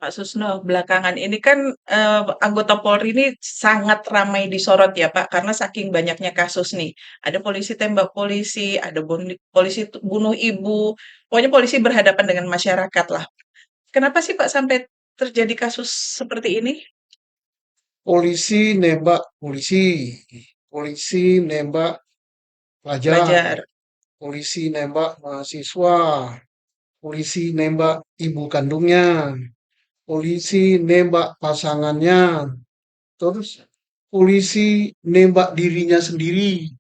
Pak Susno, belakangan ini kan anggota Polri ini sangat ramai disorot ya Pak, karena saking banyaknya kasus nih. Ada polisi tembak polisi, ada polisi bunuh ibu, pokoknya polisi berhadapan dengan masyarakat lah. Kenapa sih Pak sampai terjadi kasus seperti ini? Polisi nembak polisi, polisi nembak pelajar, Pelajar. polisi nembak mahasiswa, polisi nembak ibu kandungnya, polisi nembak pasangannya, terus polisi nembak dirinya sendiri.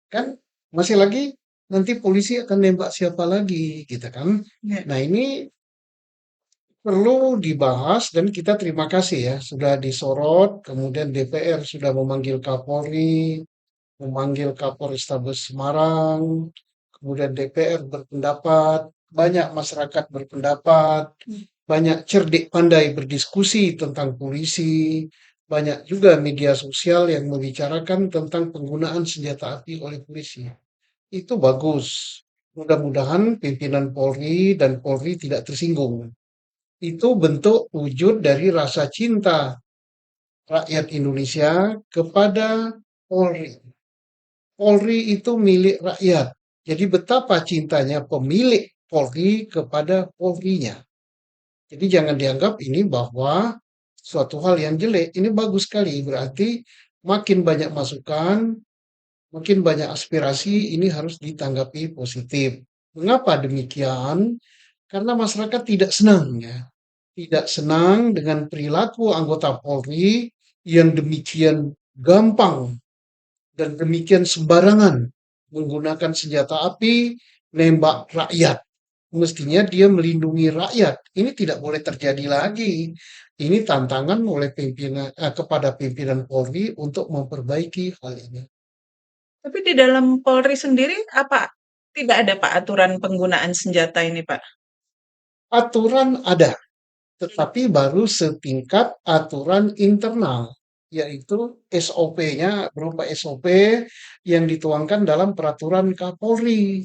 Kan masih lagi nanti polisi akan nembak siapa lagi, gitu kan? Ya. Nah, ini perlu dibahas dan kita terima kasih ya sudah disorot, kemudian DPR sudah memanggil Kapolri, memanggil Kapolrestabes Semarang, kemudian DPR berpendapat, banyak masyarakat berpendapat, banyak cerdik pandai berdiskusi tentang polisi, banyak juga media sosial yang membicarakan tentang penggunaan senjata api oleh polisi. Itu bagus. Mudah-mudahan pimpinan Polri dan Polri tidak tersinggung. Itu bentuk wujud dari rasa cinta rakyat Indonesia kepada Polri. Polri itu milik rakyat. Jadi betapa cintanya pemilik Polri kepada Polrinya. Jadi jangan dianggap ini bahwa suatu hal yang jelek. Ini bagus sekali. Berarti makin banyak masukan, makin banyak aspirasi, ini harus ditanggapi positif. Mengapa demikian? Karena masyarakat tidak senang ya. Tidak senang dengan perilaku anggota Polri yang demikian gampang dan demikian sembarangan menggunakan senjata api, nembak rakyat. Mestinya dia melindungi rakyat. Ini tidak boleh terjadi lagi. Ini tantangan oleh kepada pimpinan Polri untuk memperbaiki hal ini. Tapi di dalam Polri sendiri apa tidak ada Pak aturan penggunaan senjata ini Pak? Aturan ada, tetapi baru setingkat aturan internal, yaitu SOP-nya berupa SOP yang dituangkan dalam peraturan Kapolri.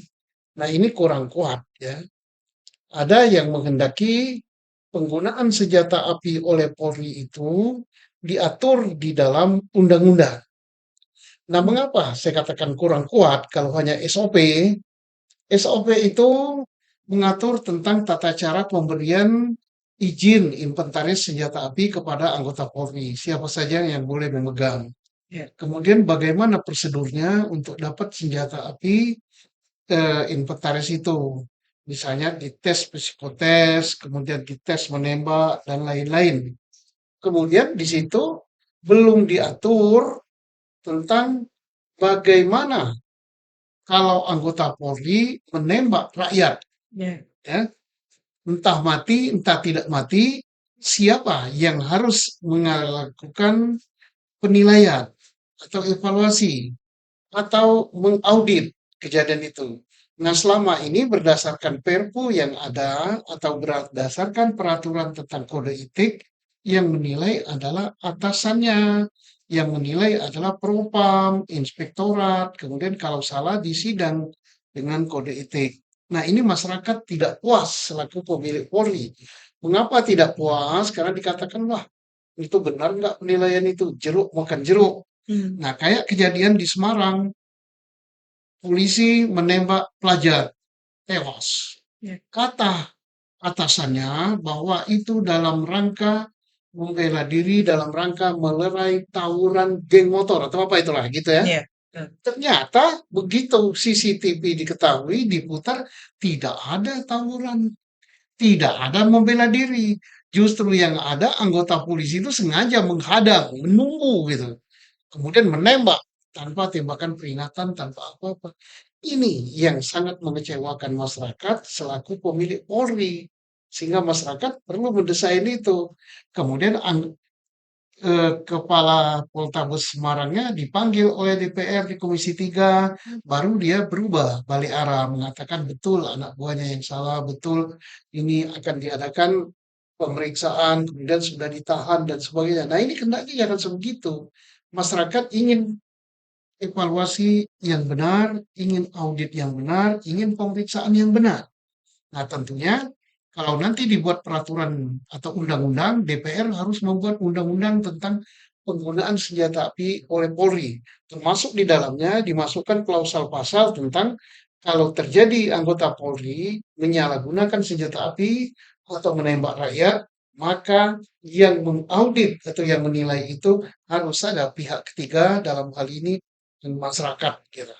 Nah, ini kurang kuat ya. Ada yang menghendaki penggunaan senjata api oleh Polri itu diatur di dalam undang-undang. Nah, mengapa saya katakan kurang kuat kalau hanya SOP? SOP itu mengatur tentang tata cara pemberian izin inventaris senjata api kepada anggota Polri, siapa saja yang boleh memegang. Ya. Kemudian bagaimana prosedurnya untuk dapat senjata api inventaris itu. Misalnya dites psikotes, kemudian dites menembak, dan lain-lain. Kemudian di situ belum diatur tentang bagaimana kalau anggota Polri menembak rakyat, Ya. ya, entah mati, entah tidak mati, siapa yang harus melakukan penilaian atau evaluasi atau mengaudit kejadian itu. Nah, selama ini berdasarkan Perpu yang ada atau berdasarkan peraturan tentang kode etik yang menilai adalah atasannya, yang menilai adalah propam, inspektorat, kemudian kalau salah disidang dengan kode etik. Nah, ini masyarakat tidak puas selaku pemilik Polri. Mengapa tidak puas? Karena dikatakan, wah, itu benar nggak penilaian itu? Jeruk makan jeruk. Hmm. Nah, kayak kejadian di Semarang, polisi menembak pelajar, tewas. Ya. Kata atasannya bahwa itu dalam rangka membela diri, dalam rangka melerai tawuran geng motor atau apa itulah gitu ya. Ya. Ternyata begitu CCTV diketahui, diputar, tidak ada tawuran, tidak ada membela diri. Justru yang ada anggota polisi itu sengaja menghadang, menunggu gitu. Kemudian menembak tanpa tembakan peringatan, tanpa apa-apa. Ini yang sangat mengecewakan masyarakat selaku pemilik Polri. Sehingga masyarakat perlu mendesain itu. Kemudian Kepala Poltabes Semarangnya dipanggil oleh DPR di Komisi 3, baru dia berubah balik arah, mengatakan betul anak buahnya yang salah, betul ini akan diadakan pemeriksaan, kemudian sudah ditahan dan sebagainya. Nah, ini kendaki jangan sebegitu. Masyarakat ingin evaluasi yang benar, ingin audit yang benar, ingin pemeriksaan yang benar. Nah, tentunya Kalau nanti dibuat peraturan atau undang-undang, DPR harus membuat undang-undang tentang penggunaan senjata api oleh Polri. Termasuk di dalamnya dimasukkan klausal pasal tentang kalau terjadi anggota Polri menyalahgunakan senjata api atau menembak rakyat, maka yang mengaudit atau yang menilai itu harus ada pihak ketiga dalam hal ini masyarakat. Gitu.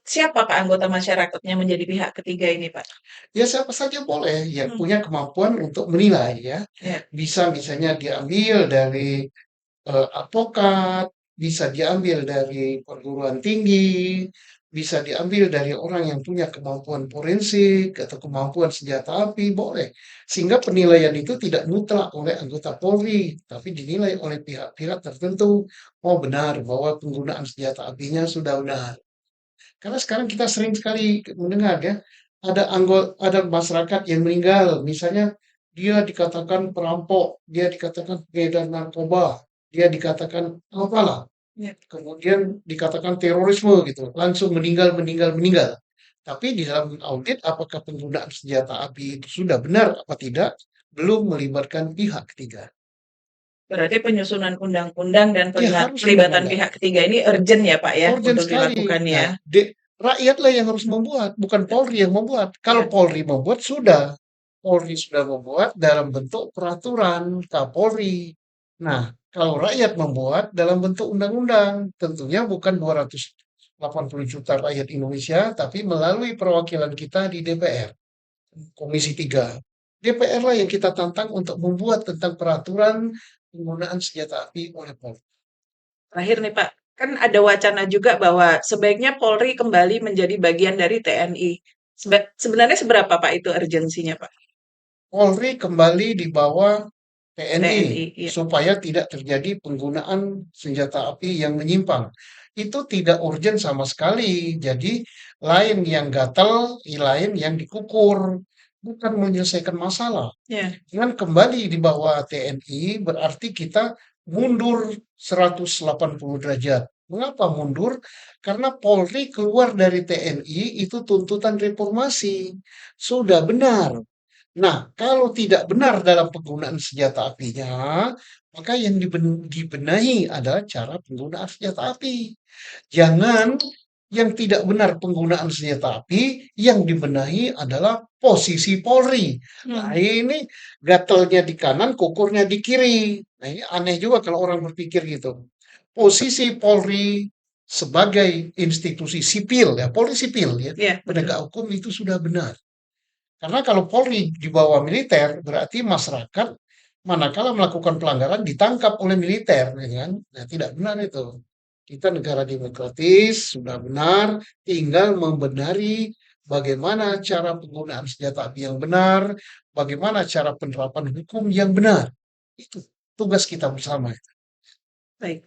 Siapa Pak anggota masyarakatnya menjadi pihak ketiga ini, Pak? Ya siapa saja boleh yang Hmm, punya kemampuan untuk menilai ya. ya. Bisa misalnya diambil dari advokat, bisa diambil dari perguruan tinggi, bisa diambil dari orang yang punya kemampuan forensik atau kemampuan senjata api, boleh. Sehingga penilaian itu tidak mutlak oleh anggota Polri, tapi dinilai oleh pihak-pihak tertentu. Oh benar bahwa penggunaan senjata apinya sudah benar. Karena sekarang kita sering sekali mendengar ya, ada masyarakat yang meninggal, misalnya dia dikatakan perampok, dia dikatakan pengedar narkoba, dia dikatakan apalah, Ya. kemudian dikatakan terorisme gitu, langsung meninggal, meninggal, meninggal. Tapi di dalam audit apakah penggunaan senjata api itu sudah benar apa tidak, belum melibatkan pihak ketiga. Berarti penyusunan undang-undang dan Ya harus pelibatan undang-undang. pihak ketiga ini urgent ya Pak ya Urgent untuk sekali. dilakukan Nah, ya? rakyatlah yang harus membuat, bukan Polri yang membuat. Kalau Ya. Polri membuat, sudah. Polri sudah membuat dalam bentuk peraturan Kapolri. Nah, kalau rakyat membuat dalam bentuk undang-undang, tentunya bukan 280 juta rakyat Indonesia, tapi melalui perwakilan kita di DPR, Komisi 3. DPR lah yang kita tantang untuk membuat tentang peraturan penggunaan senjata api oleh Polri. Terakhir nih Pak, kan ada wacana juga bahwa sebaiknya Polri kembali menjadi bagian dari TNI. Sebenarnya seberapa Pak itu urgensinya Pak? Polri kembali di bawah TNI TNI, iya. supaya tidak terjadi penggunaan senjata api yang menyimpang. Itu tidak urgent sama sekali. Jadi lain yang gatal, lain yang dikukur. Bukan menyelesaikan masalah. Ya, Dengan kembali di bawah TNI berarti kita mundur 180 derajat. Mengapa mundur? Karena Polri keluar dari TNI itu tuntutan reformasi. Sudah benar. Nah, kalau tidak benar dalam penggunaan senjata apinya, maka yang dibenahi adalah cara penggunaan senjata api. Jangan yang tidak benar penggunaan senjata api, yang dibenahi adalah posisi Polri. Nah, hmm, ini gatelnya di kanan, kukurnya di kiri. Nah, ini aneh juga kalau orang berpikir gitu. Posisi Polri sebagai institusi sipil, ya, Polri sipil, ya, ya penegak betul. hukum itu sudah benar. Karena kalau Polri di bawah militer, berarti masyarakat manakala melakukan pelanggaran ditangkap oleh militer, ya kan? Nah, tidak benar itu. Kita negara demokratis, sudah benar, tinggal membenari bagaimana cara penggunaan senjata api yang benar, bagaimana cara penerapan hukum yang benar. Itu tugas kita bersama. Baik.